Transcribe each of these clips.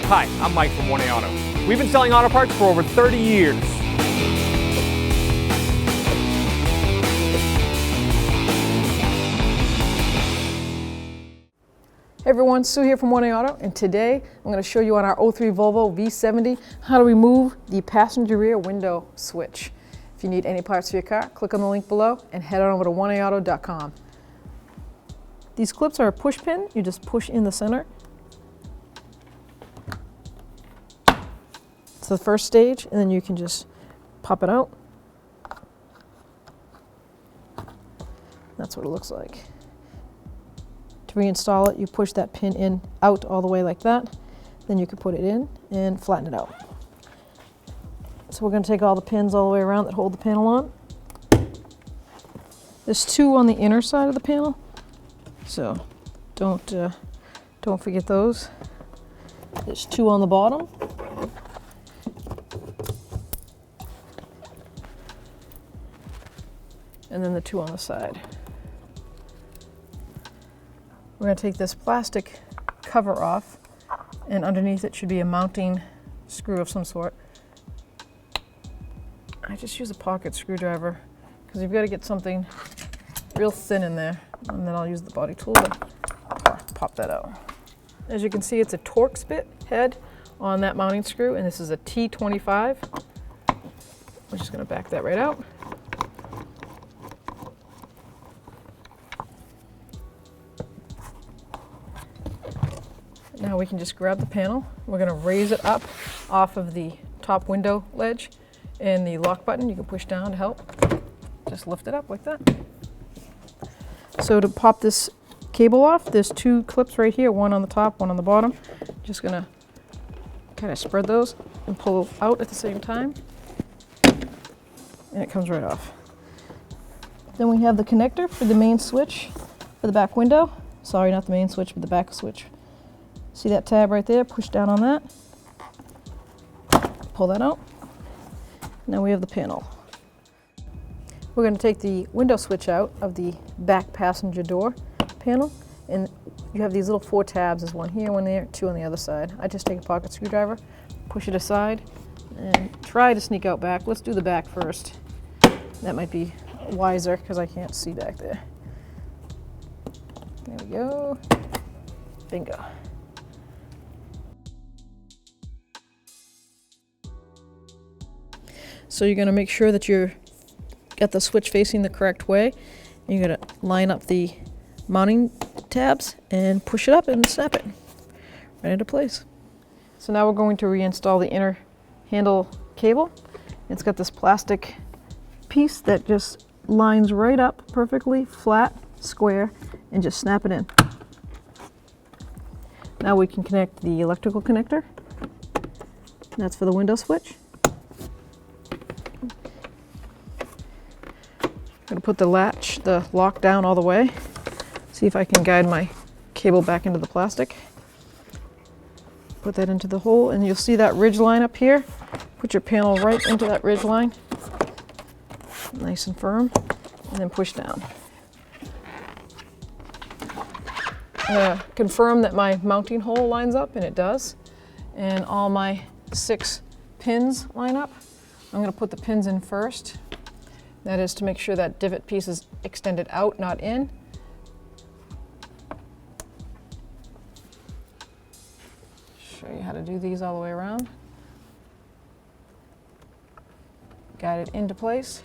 Hi, I'm Mike from 1A Auto. We've been selling auto parts for over 30 years. Hey everyone, Sue here from 1A Auto, and today I'm going to show you on our 03 Volvo V70 how to remove the passenger rear window switch. If you need any parts for your car, click on the link below and head on over to 1aauto.com. These clips are a push pin. You just push in the center. It's the first stage, and then you can just pop it out. That's what it looks like. To reinstall it, you push that pin in out all the way like that. Then you can put it in and flatten it out. So we're going to take all the pins all the way around that hold the panel on. There's two on the inner side of the panel, so don't forget those. There's two on the bottom. And then the two on the side. We're going to take this plastic cover off, and underneath it should be a mounting screw of some sort. I just use a pocket screwdriver because you've got to get something real thin in there, and then I'll use the body tool to pop that out. As you can see, it's a Torx bit head on that mounting screw, and this is a T25. We're just going to back that right out. Now we can just grab the panel. We're going to raise it up off of the top window ledge, and the lock button you can push down to help. Just lift it up like that. So to pop this cable off, there's two clips right here, one on the top, one on the bottom. Just going to kind of spread those and pull out at the same time, and it comes right off. Then we have the connector for the main switch for the back window. Sorry, not the main switch, but the back switch. See that tab right there? Push down on that. Pull that out. Now we have the panel. We're going to take the window switch out of the back passenger door panel, and you have these little four tabs. There's one here, one there, two on the other side. I just take a pocket screwdriver, push it aside, and try to sneak out back. Let's do the back first. That might be wiser because I can't see back there. There we go. Bingo. So you're going to make sure that you've got the switch facing the correct way. You're going to line up the mounting tabs and push it up and snap it right into place. So now we're going to reinstall the inner handle cable. It's got this plastic piece that just lines right up perfectly, flat, square, and just snap it in. Now we can connect the electrical connector. That's for the window switch. I'm going to put the lock down all the way. See if I can guide my cable back into the plastic. Put that into the hole, and you'll see that ridge line up here. Put your panel right into that ridge line. Nice and firm, and then push down. I'm going to confirm that my mounting hole lines up, and it does. And all my 6 pins line up. I'm going to put the pins in first. That is to make sure that divot piece is extended out, not in. Show you how to do these all the way around. Guide it into place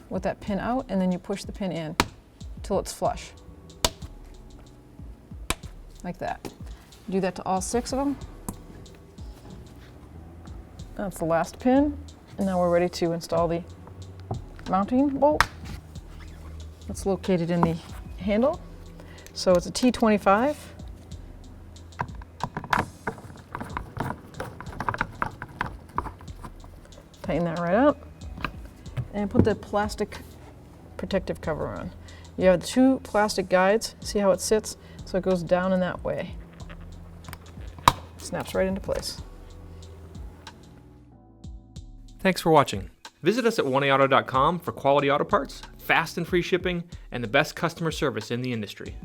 with that pin out, and then you push the pin in till it's flush. Like that. Do that to all 6 of them. That's the last pin, and now we're ready to install the mounting bolt. It's located in the handle. So it's a T25. Tighten that right up and put the plastic protective cover on. You have the 2 plastic guides. See how it sits? So it goes down in that way. Snaps right into place. Thanks for watching. Visit us at 1aauto.com for quality auto parts, fast and free shipping, and the best customer service in the industry.